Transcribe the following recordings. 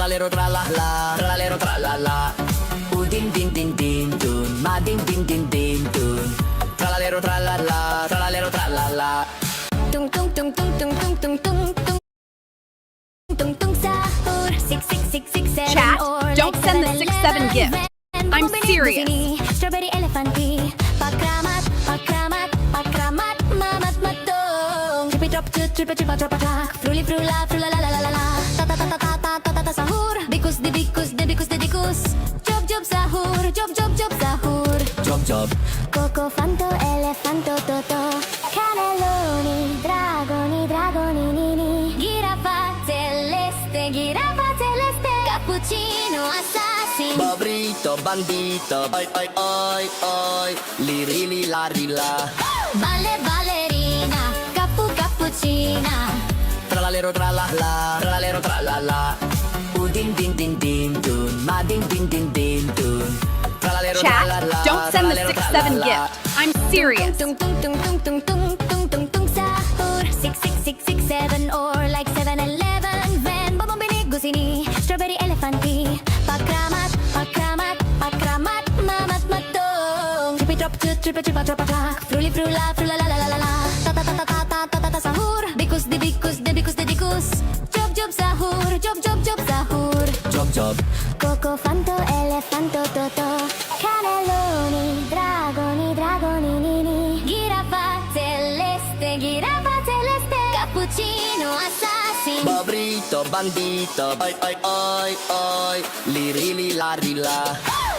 Tralalero tralala, tralalero tralala. Udin din din din dun, madin din din din dun. Tralalero tralala, tralalero tralala. Tung tung tung tung tung tung tung tung tung tung tung sahur 66667 Chat, or don't like send the 6-7 gift. I'm serious. Strawberry elephant tea. Pakramat, pakramat, pakramat, mamat matong. Trippy drop to trippy tripa drop attack. Fruli frula frula la la la la la. Ta ta ta ta ta ta ta ta ta sahur. Bikus de bikus de bikus de bikus. Job job sahur, job job job sahur. Job job. Coco fanto elefanto toto. Cannelloni, dragoni, dragoni, nini. Giraffa celeste, cappuccino assassin. Bobrito, bandito, oi oi oi oi. Liri li la ri la. Balle ballerina, cappuccina. Tralalero tralala, tralalero tralala. Udin din din din dun, madin din din din dun. Tralalero Chat, tralala, don't send the tralalero 6-7 tralala. gift. I'm serious. Tung tung tung tung tung tung tung tung tung sahur 66667 or like 7-Eleven van. Bobong binig gusini, strawberry elephant tea. Pakramat, pakramat, pakramat, mamat matong. Trippy drop to trippy tripa drop attack. Fruli frula frula la la la la la. Ta ta ta ta ta ta ta ta sahur. Bikus de bikus de bikus de bikus. Job job sahur, job job job sahur. Job job. Coco fanto elefanto toto. Cannelloni, dragoni, dragoni, nini. Giraffa celeste, cappuccino assassin. Bobrito, bandito, oi oi oi oi. Liri li la ri la.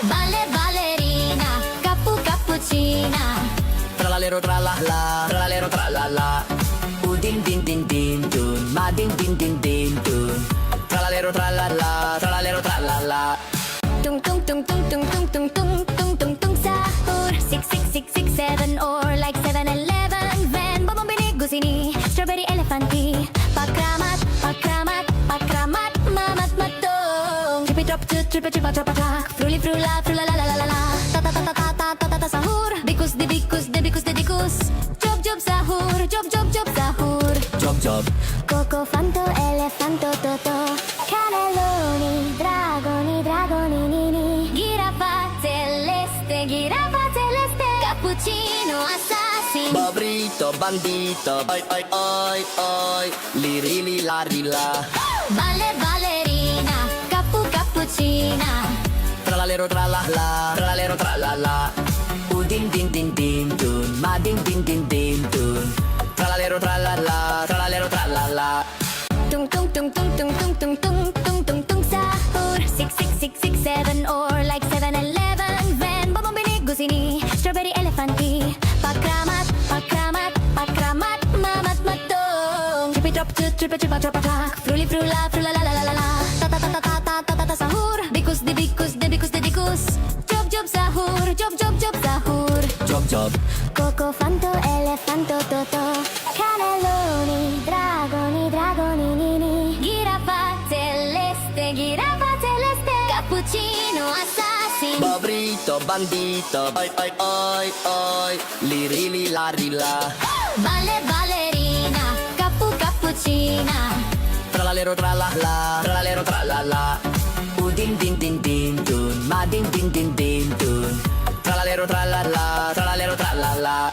Balle ballerina, cappuccina. Tralalero tralala, tralalero tralala. Udin din din din dun, madin din din din dun. Tralalero tralala, tralalero tralala. Tung tung tung tung tung tung tung tung tung tung tung sahur 66667 or like 7-Eleven van. Bobong binig gusini, strawberry elephant tea. Pakramat, pakramat, pakramat, mamat matong. Trippy drop to trippy tripa drop attack. Fruli frula frula la la la la la. Ta ta ta ta ta ta ta ta ta sahur. Bikus de bikus de bikus de bikus. Job job sahur, job job job sahur. Job job. Coco fanto elefanto toto. Cannelloni, dragoni, dragoni, nini. Giraffa celeste, cappuccino assassin. Bobrito, bandito, oi oi oi oi. Liri li la ri la. Balle ballerina, cappuccina. Tralalero tralala, tralalero tralala. Udin din din din dun, madin din din din dun. Tralalero tralala, tralalero tralala. Tung tung tung tung tung tung tung tung tung tung tung sahur 66667 or like 7-Eleven van. Bobong binig gusini, strawberry elephant tea. Pakramat, pakramat, pakramat, mamat matong. Trippy drop to trippy tripa drop attack. Fruli frula frula la la la la la. Ta ta ta ta ta ta ta ta ta sahur. Bikus de bikus de bikus de bikus. Job job sahur, job job job sahur. Job job. Coco fanto elefanto toto. Cannelloni, dragoni, dragoni, nini. Giraffa celeste, cappuccino assassin. Bobrito, bandito, oi oi oi oi. Liri li la ri la. Balle ballerina, cappuccina. Tralalero tralala, tralalero tralala. Udin din din din dun, madin din din din dun. Tralalero tralala, tralalero tralala.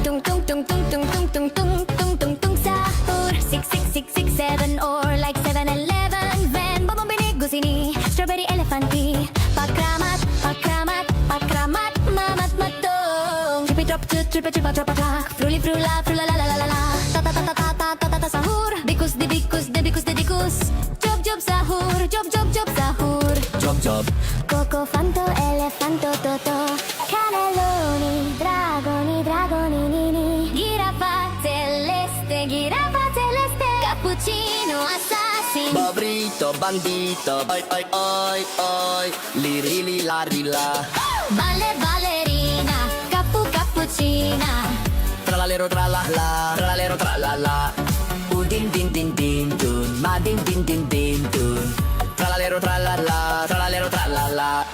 Tung tung tung tung tung tung tung tung tung tung tung sahur 66667 or like 7-Eleven van. Bobong binig gusini, strawberry elephant tea. Pakramat, pakramat, pakramat, mamat matong. Trippy drop to trippy tripa drop attack. Fruli frula frula la la la la la. Ta ta ta ta ta ta ta ta ta sahur. Bikus de bikus de bikus de bikus. Job job sahur, job job job sahur. Job job. Coco fanto elefanto toto. Cannelloni, dragoni, dragoni, nini. Giraffa celeste, cappuccino assassin. Bobrito, bandito, oi oi oi oi. Liri li la ri la. Balle ballerina, cappuccina. Tralalero tralala, tralalero tralala. Udin din din din dun, madin din din din dun. Tralalero tralala, tralalero tralala.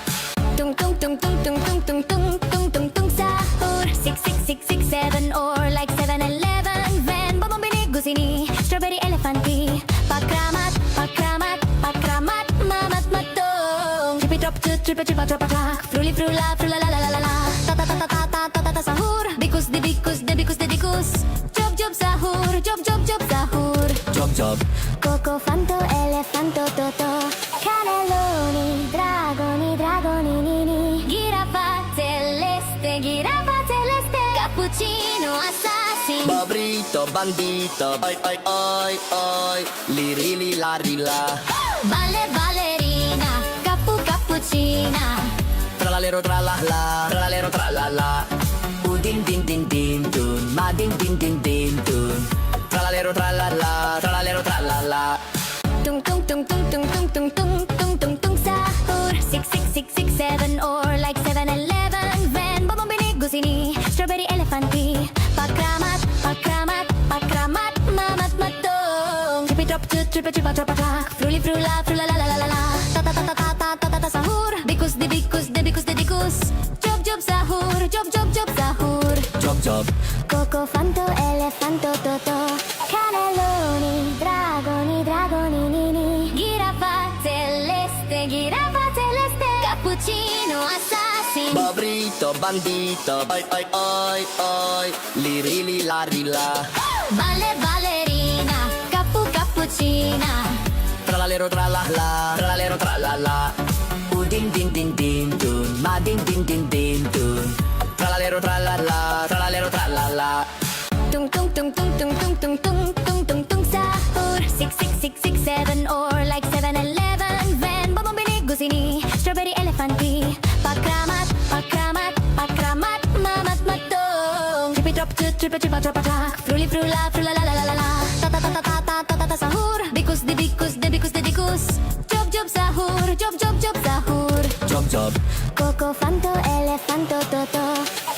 Tung tung tung tung tung tung tung tung tung tung tung sahur 66667 or like 7-Eleven van. Bobong binig gusini, strawberry elephant tea. Pakramat, pakramat, pakramat, Tipi top, tripa, tripa, trapa, trap. Fruli, frula, frula, la, la, la, la, la. Ta, ta, ta, ta, ta, ta, ta, ta, ta, sahur. Bikus, di bikus, de bikus, de dikus. Job, job, sahur. Job, job, job, sahur. Job job Coco, fanto, elefanto, toto. Cannelloni, dragoni, dragoni, nini. Giraffa celeste. Cappuccino, assassino. Babrito, bandito, oi oi oi oi, liri li la rila. Balle, ballerina. Cappuccina. Tralalero tralala, tralalero tralala. Udin din din din dun, ma din din din din dun. Tralalero tralala, tralalero tralala. Tung tung tung tung tung tung tung tung tung tung tung sahur 66667 or like 7-Eleven van Babang binig gusini strawberry elefanti pakramat pakramat pakramat mamat matong tipi top tripa tripa trapa trap fruli frula frula la la la la la ta ta ta ta ta ta ta ta ta sahur bikus de bikus de bikus de dikus job job sahur job job job sahur Job job Coco, fanto, elefanto, toto. Cannelloni, dragoni, dragoni, nini. Giraffa celeste. Cappuccino, assassino. Babrito, bandito, oi oi oi oi, liri li la rila. Balle, ballerina. Cappuccina. Tralalero tralala, tralalero tralala. Udin din din din dun, ma din din din din dun. Tralalero tralala, tralalero tralala. Tung tung tung tung tung tung tung tung tung tung tung sahur 66667 or like 7-Eleven van Babang binig gusini strawberry elefanti pakramat pakramat pakramat mamat matong tipi top tripa tripa trapa trap fruli frula frula la la la la la ta ta ta ta ta ta ta ta ta sahur bikus de bikus de bikus de dikus job job sahur job job job sahur Job job Coco, fanto, elefanto, toto.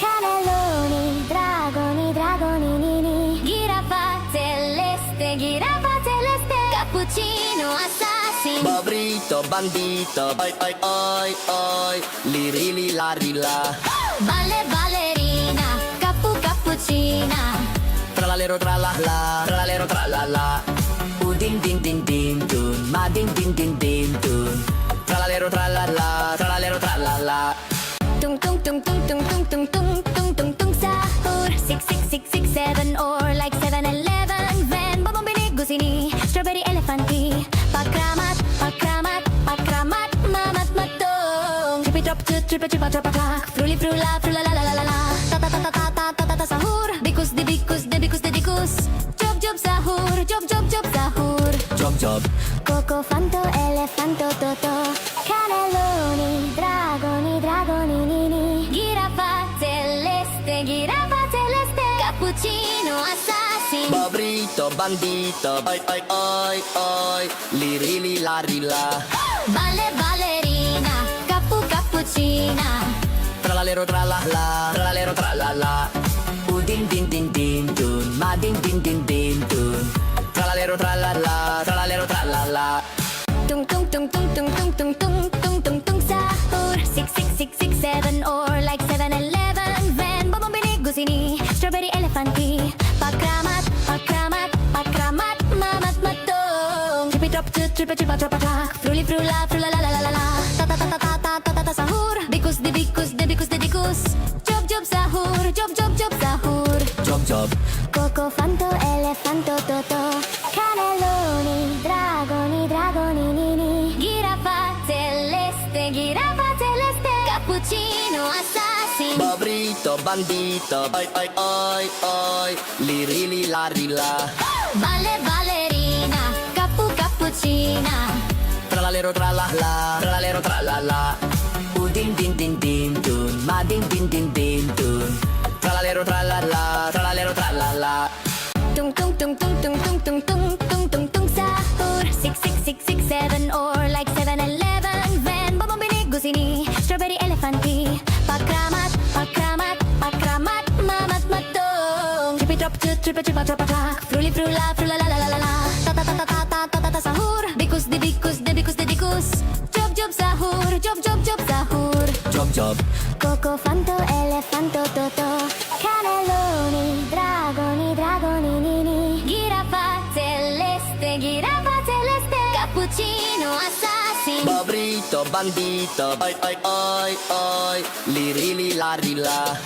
Cannelloni, dragoni, dragoni, nini. Giraffa celeste. Cappuccino, assassino. Babrito, bandito, oi oi oi oi, liri li la rila. Balle, ballerina. Cappuccina. Tralalero tralala, tralalero tralala. Udin din din din dun, ma din din din din dun. Tralalero tralala, tralalero tralala. Tung tung tung tung tung tung tung tung tung tung tung sahur 66667 or like 7-Eleven van Babang binig gusini strawberry elefanti pakramat pakramat pakramat mamat matong tipi top tripa tripa trapa trap fruli frula frula la la la la la ta ta ta ta ta ta ta ta ta sahur bikus de bikus de bikus de dikus job job sahur job job job sahur Job job Coco, fanto, elefanto, toto. Cannelloni, dragoni, dragoni, nini. Giraffa celeste. Cappuccino, assassino. Babrito, bandito, oi oi oi oi, liri li la rila. Balle, ballerina. Cappuccina. Tralalero tralala, tralalero tralala. Udin din din din dun, ma din din din din dun. Tralalero tralala, tralalero tralala. Tung tung tung tung tung tung tung tung tung tung tung sahur 66667 or like 7-Eleven van Babang binig gusini strawberry elefanti pakramat pakramat pakramat mamat matong tipi top tripa tripa trapa trap fruli frula frula la la la la la ta ta ta ta ta ta ta ta ta sahur bikus de bikus de bikus de dikus job job sahur job job job sahur Job job Coco, fanto, elefanto, toto. Cannelloni, dragoni, dragoni, nini. Giraffa celeste. Cappuccino, assassino. Babrito, bandito, oi oi oi oi, liri li la rila. Balle, ballerina. Cappuccina. Tralalero tralala, tralalero tralala. Udin din din din dun, ma din din din din dun. Tralalero tralala, tralalero tralala. Tung tung tung tung tung tung tung tung tung tung tung sahur 66667 or like 7-Eleven van Babang binig gusini strawberry elefanti pakramat pakramat pakramat mamat matong tipi top tripa tripa trapa trap fruli frula frula la la la la la ta ta ta ta ta ta ta ta ta sahur bikus de bikus de bikus de dikus job job sahur job job job sahur Job job Coco, fanto, elefanto, toto. Cannelloni, dragoni, dragoni, nini. Giraffa celeste. Cappuccino, assassino. frito, bandito. Oi, oi, oi, oi. Li, ri, li, la, ri, la.